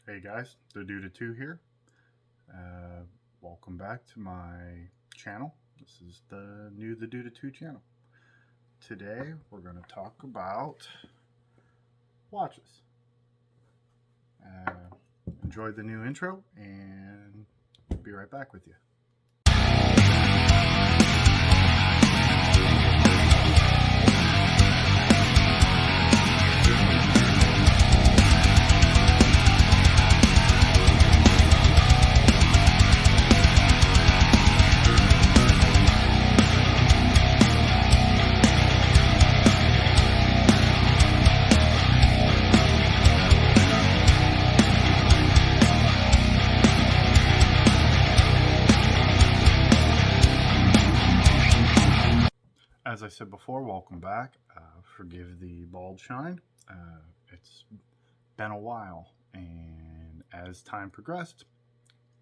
Hey guys, the Dude 2 here. Welcome back to my channel. This is the new The Dude 2 channel. Today we're going to talk about watches. Enjoy the new intro and we'll be right back with you. As I said before, welcome back. Forgive the bald shine. It's been a while, and as time progressed,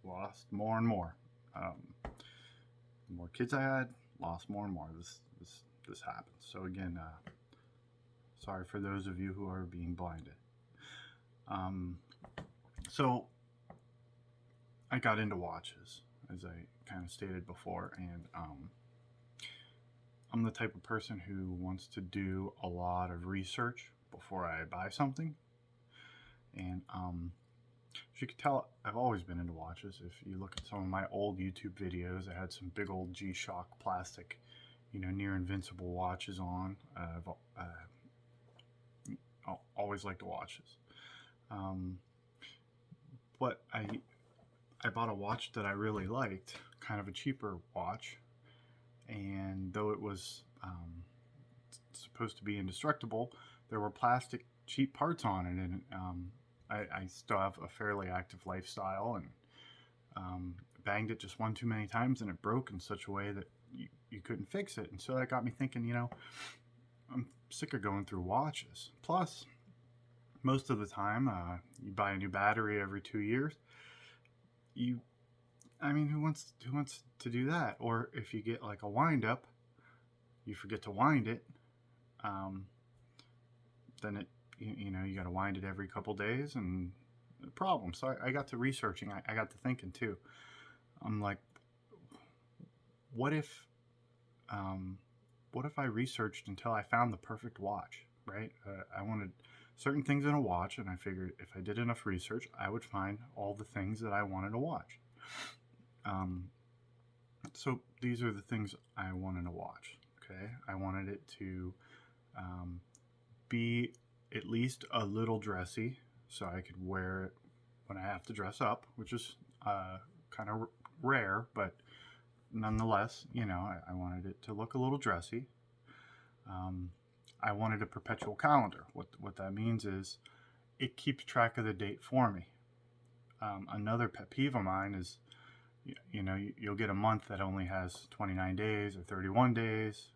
lost more and more. The more kids I had, lost more and more. This happens. So again, sorry for those of you who are being blinded. So I got into watches, as I kind of stated before, and I'm the type of person who wants to do a lot of research before I buy something. And as you can tell, I've always been into watches. If you look at some of my old YouTube videos, I had some big old G-Shock plastic, near invincible watches on. I've always liked watches. But I bought a watch that I really liked, kind of a cheaper watch. And though it was supposed to be indestructible, there were plastic cheap parts on it, and I still have a fairly active lifestyle, and banged it just one too many times, and it broke in such a way that you couldn't fix it. And so that got me thinking, I'm sick of going through watches. Plus, most of the time, you buy a new battery every 2 years. Who wants to do that? Or if you get like a wind up, you forget to wind it, then you got to wind it every couple days, and the problem. So I got to researching. I got to thinking too. I'm like, what if I researched until I found the perfect watch, right? I wanted certain things in a watch, and I figured if I did enough research, I would find all the things that I wanted to watch. So these are the things I wanted to watch. Okay, I wanted it to be at least a little dressy, so I could wear it when I have to dress up, which is kind of rare, but nonetheless, I wanted it to look a little dressy. I wanted a perpetual calendar. What that means is it keeps track of the date for me. Another pet peeve of mine is, you'll get a month that only has 29 days or 31 days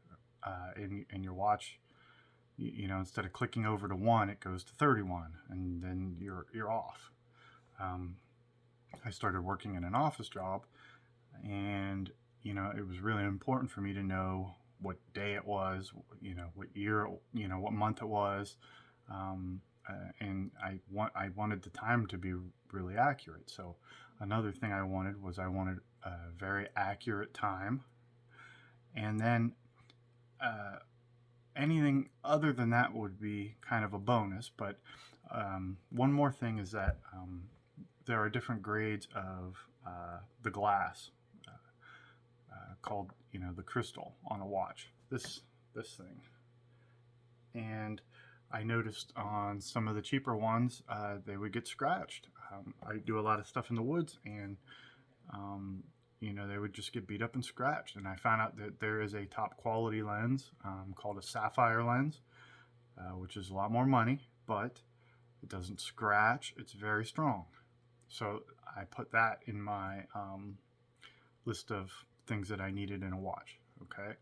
in your watch. Instead of clicking over to 1, it goes to 31, and then you're off. I started working in an office job, and it was really important for me to know what day it was, what year, what month it was, and I wanted the time to be really accurate. So another thing I wanted a very accurate time, and then anything other than that would be kind of a bonus. But one more thing is that there are different grades of the glass called, the crystal on a watch. This thing, and I noticed on some of the cheaper ones, they would get scratched. I do a lot of stuff in the woods, and they would just get beat up and scratched. And I found out that there is a top quality lens called a sapphire lens, which is a lot more money, but it doesn't scratch. It's very strong. So I put that in my list of things that I needed in a watch. Okay,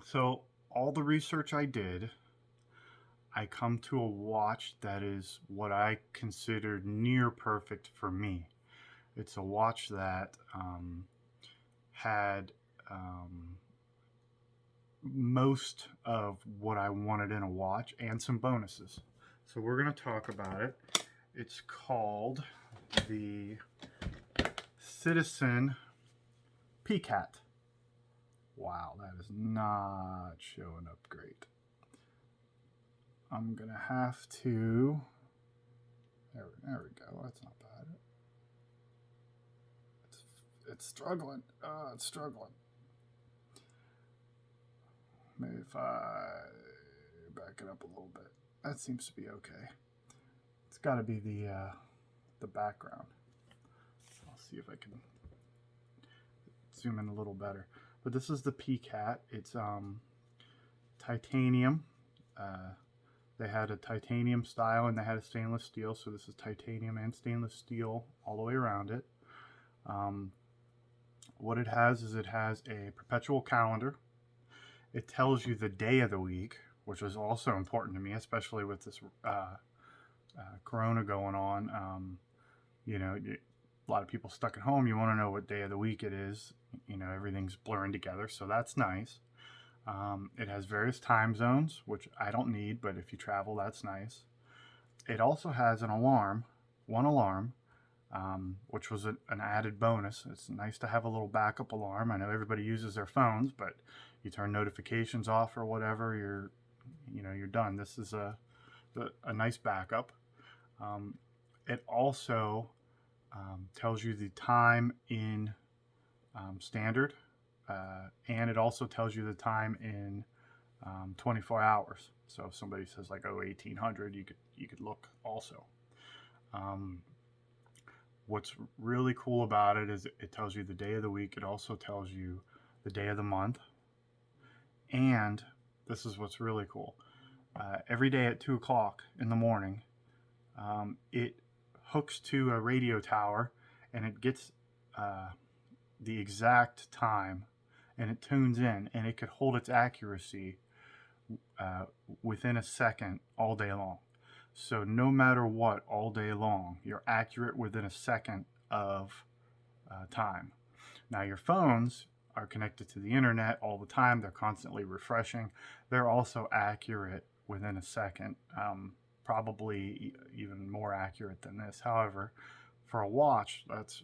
so all the research I did, I come to a watch that is what I consider near perfect for me. It's a watch that had most of what I wanted in a watch and some bonuses. So we're going to talk about it, It's called the Citizen PCAT. Wow, that is not showing up great. I'm gonna have to. There we go. That's not bad. It's struggling. It's struggling. Maybe if I back it up a little bit. That seems to be okay. It's got to be the background. I'll see if I can zoom in a little better. But this is the PCAT. It's titanium. They had a titanium style and they had a stainless steel. So this is titanium and stainless steel all the way around it. What it has is it has a perpetual calendar. It tells you the day of the week, which is also important to me, especially with this corona going on. You know, a lot of people stuck at home. You want to know what day of the week it is. You know, everything's blurring together, so that's nice. It has various time zones, which I don't need, but if you travel, that's nice. It also has an alarm, one alarm, which was an added bonus. It's nice to have a little backup alarm. I know everybody uses their phones, but you turn notifications off or whatever, you're done. This is a nice backup. It also tells you the time in standard, and it also tells you the time in 24 hours. So if somebody says like, oh, 1800, you could look also. What's really cool about it is it tells you the day of the week. It also tells you the day of the month. And this is what's really cool. Every day at 2 o'clock in the morning, it hooks to a radio tower and it gets the exact time and it tunes in, and it could hold its accuracy within a second all day long. So no matter what, all day long, you're accurate within a second of time. Now your phones are connected to the internet all the time. They're constantly refreshing. They're also accurate within a second, probably even more accurate than this. However, for a watch, that's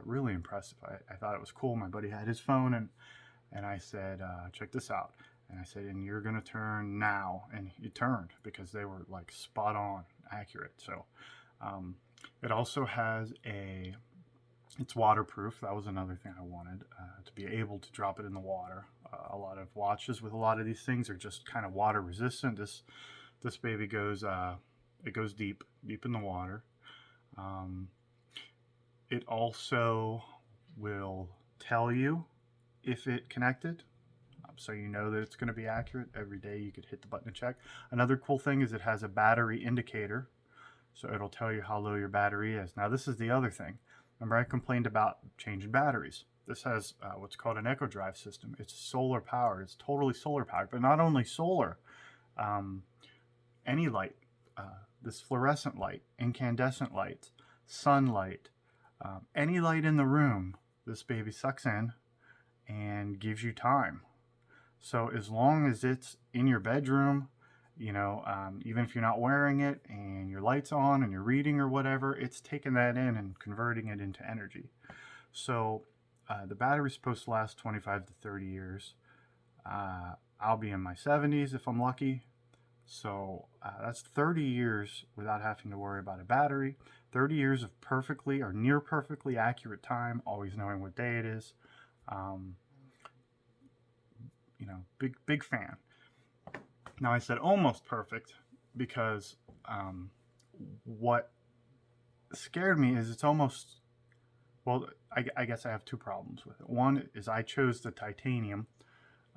really impressive. I thought it was cool. My buddy had his phone, and I said, check this out. And I said, and you're going to turn now. And he turned because they were like spot on accurate. So it also has it's waterproof. That was another thing I wanted, to be able to drop it in the water. A lot of watches with a lot of these things are just kind of water resistant. This baby goes, it goes deep in the water. It also will tell you if it connected, so you know that it's going to be accurate. Every day you could hit the button to check. Another cool thing is it has a battery indicator, so it'll tell you how low your battery is. Now this is the other thing. Remember I complained about changing batteries. This has what's called an eco drive system. It's solar powered. It's totally solar powered, but not only solar. Any light, this fluorescent light, incandescent lights, sunlight, any light in the room, this baby sucks in and gives you time. So as long as it's in your bedroom, even if you're not wearing it and your light's on and you're reading or whatever, it's taking that in and converting it into energy. So the battery's supposed to last 25 to 30 years. I'll be in my 70s if I'm lucky. So that's 30 years without having to worry about a battery. 30 years of perfectly or near perfectly accurate time, always knowing what day it is. Big fan. Now I said almost perfect because what scared me is it's almost, well, I guess I have 2 problems with it. One is I chose the titanium,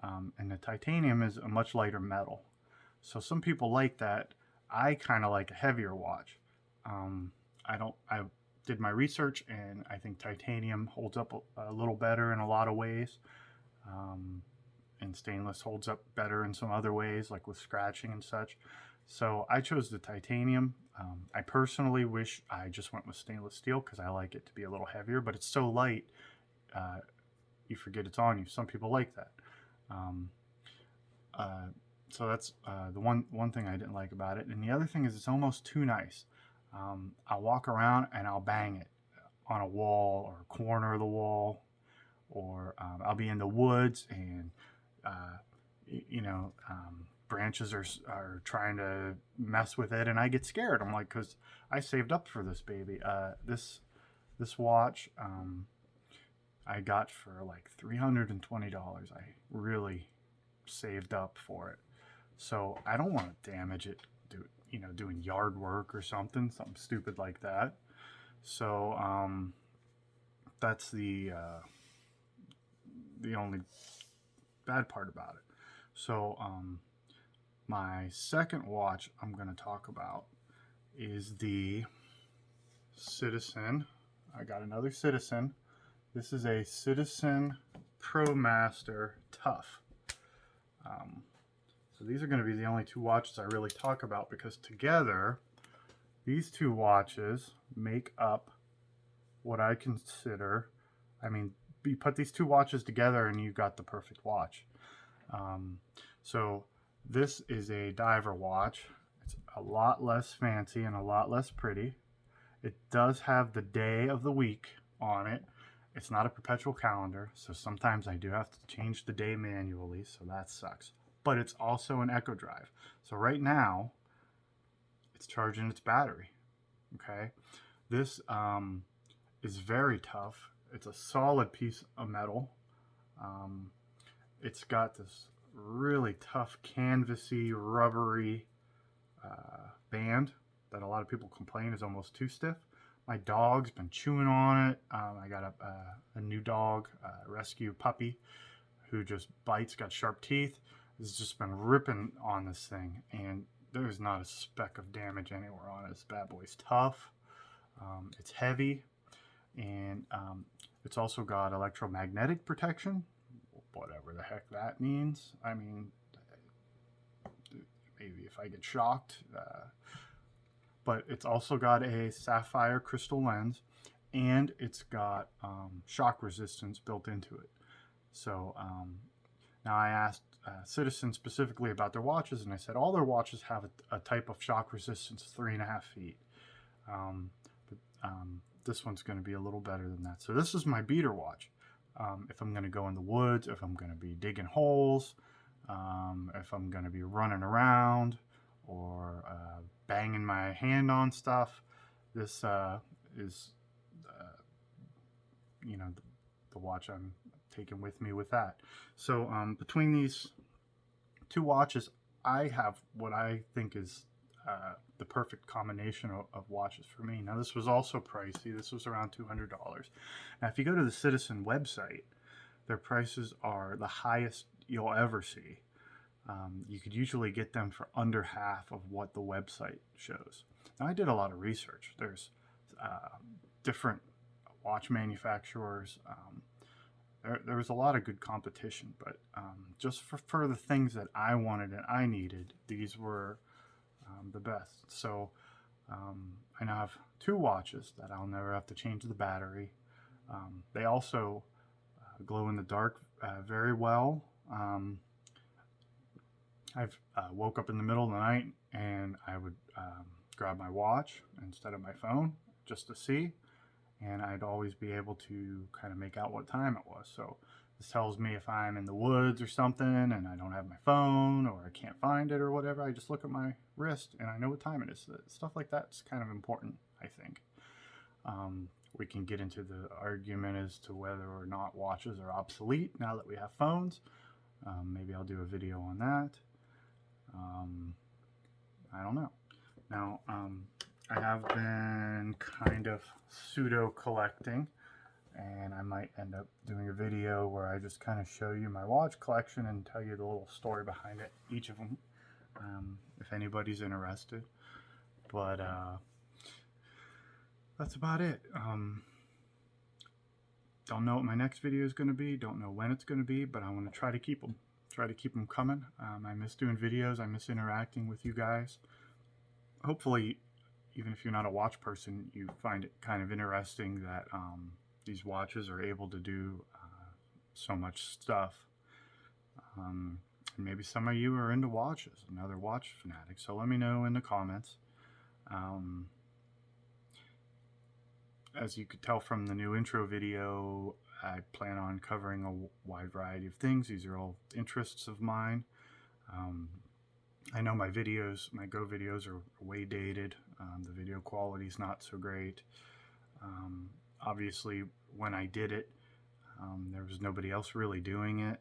and the titanium is a much lighter metal. So some people like that. I kind of like a heavier watch. I did my research, and I think titanium holds up a little better in a lot of ways. And stainless holds up better in some other ways, like with scratching and such. So I chose the titanium. I personally wish I just went with stainless steel because I like it to be a little heavier, but it's so light, you forget it's on you. Some people like that. So that's the one thing I didn't like about it. And the other thing is it's almost too nice. I'll walk around and I'll bang it on a wall or a corner of the wall, or I'll be in the woods and uh, you know, branches are trying to mess with it, and I get scared. I'm like, because I saved up for this baby. This watch I got for like $320. I really saved up for it, so I don't want to damage it. Doing yard work or something stupid like that. So that's the only bad part about it. So my second watch I'm going to talk about is the Citizen. I got another Citizen. This is a Citizen Promaster Tough. So these are going to be the only two watches I really talk about, because together these two watches make up what I consider, I mean, you put these two watches together and you got the perfect watch. So this is a diver watch. It's a lot less fancy and a lot less pretty. It does have the day of the week on it. It's not a perpetual calendar, so sometimes I do have to change the day manually, so that sucks. But it's also an Echo Drive. So right now, it's charging its battery. Okay, this is very tough. It's a solid piece of metal. It's got this really tough canvasy, rubbery band that a lot of people complain is almost too stiff. My dog's been chewing on it. I got a new dog, a rescue puppy, who just bites, got sharp teeth. Has just been ripping on this thing, and there's not a speck of damage anywhere on it. This bad boy's tough. It's heavy, and it's also got electromagnetic protection, whatever the heck that means. I mean, maybe if I get shocked. But it's also got a sapphire crystal lens, and it's got shock resistance built into it. So now I asked Citizen specifically about their watches, and I said all their watches have a type of shock resistance 3.5 feet. This one's going to be a little better than that. So this is my beater watch. If I'm going to go in the woods, if I'm going to be digging holes, if I'm going to be running around, or banging my hand on stuff, this is the watch I'm taking with me with that. So between these two watches, I have what I think is the perfect combination of watches for me. Now, this was also pricey. This was around $200. Now, if you go to the Citizen website, their prices are the highest you'll ever see. You could usually get them for under half of what the website shows. Now, I did a lot of research. There's different watch manufacturers. There was a lot of good competition, but just for the things that I wanted and I needed, these were the best. So I now have two watches that I'll never have to change the battery. They also glow in the dark very well. I've woke up in the middle of the night and I would grab my watch instead of my phone just to see, and I'd always be able to kind of make out what time it was. So this tells me if I'm in the woods or something and I don't have my phone or I can't find it or whatever, I just look at my wrist and I know what time it is. Stuff like that's kind of important, I think. We can get into the argument as to whether or not watches are obsolete now that we have phones. Maybe I'll do a video on that. I don't know. Now, I have been kind of pseudo collecting, and I might end up doing a video where I just kind of show you my watch collection and tell you the little story behind it, each of them, if anybody's interested. But that's about it. Don't know what my next video is going to be, don't know when it's going to be, but I want to try to keep them coming. I miss doing videos. I miss interacting with you guys. Hopefully, even if you're not a watch person, you find it kind of interesting that these watches are able to do so much stuff. And maybe some of you are into watches, another watch fanatic. So let me know in the comments. as you could tell from the new intro video, I plan on covering a wide variety of things. These are all interests of mine. I know my videos, my Go videos, are way dated. The video quality is not so great. Obviously, when I did it, there was nobody else really doing it.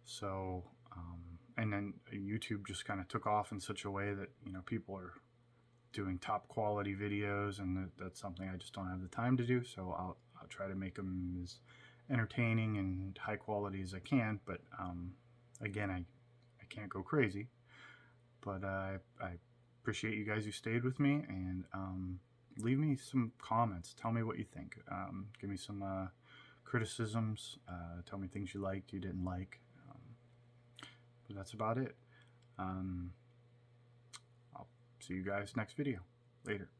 So, and then YouTube just kind of took off in such a way that, you know, people are doing top quality videos, and that's something I just don't have the time to do. So I'll try to make them as entertaining and high quality as I can. But again, I can't go crazy. But I appreciate you guys who stayed with me, and leave me some comments. Tell me what you think. Give me some criticisms. Tell me things you liked, you didn't like. But that's about it. I'll see you guys next video. Later.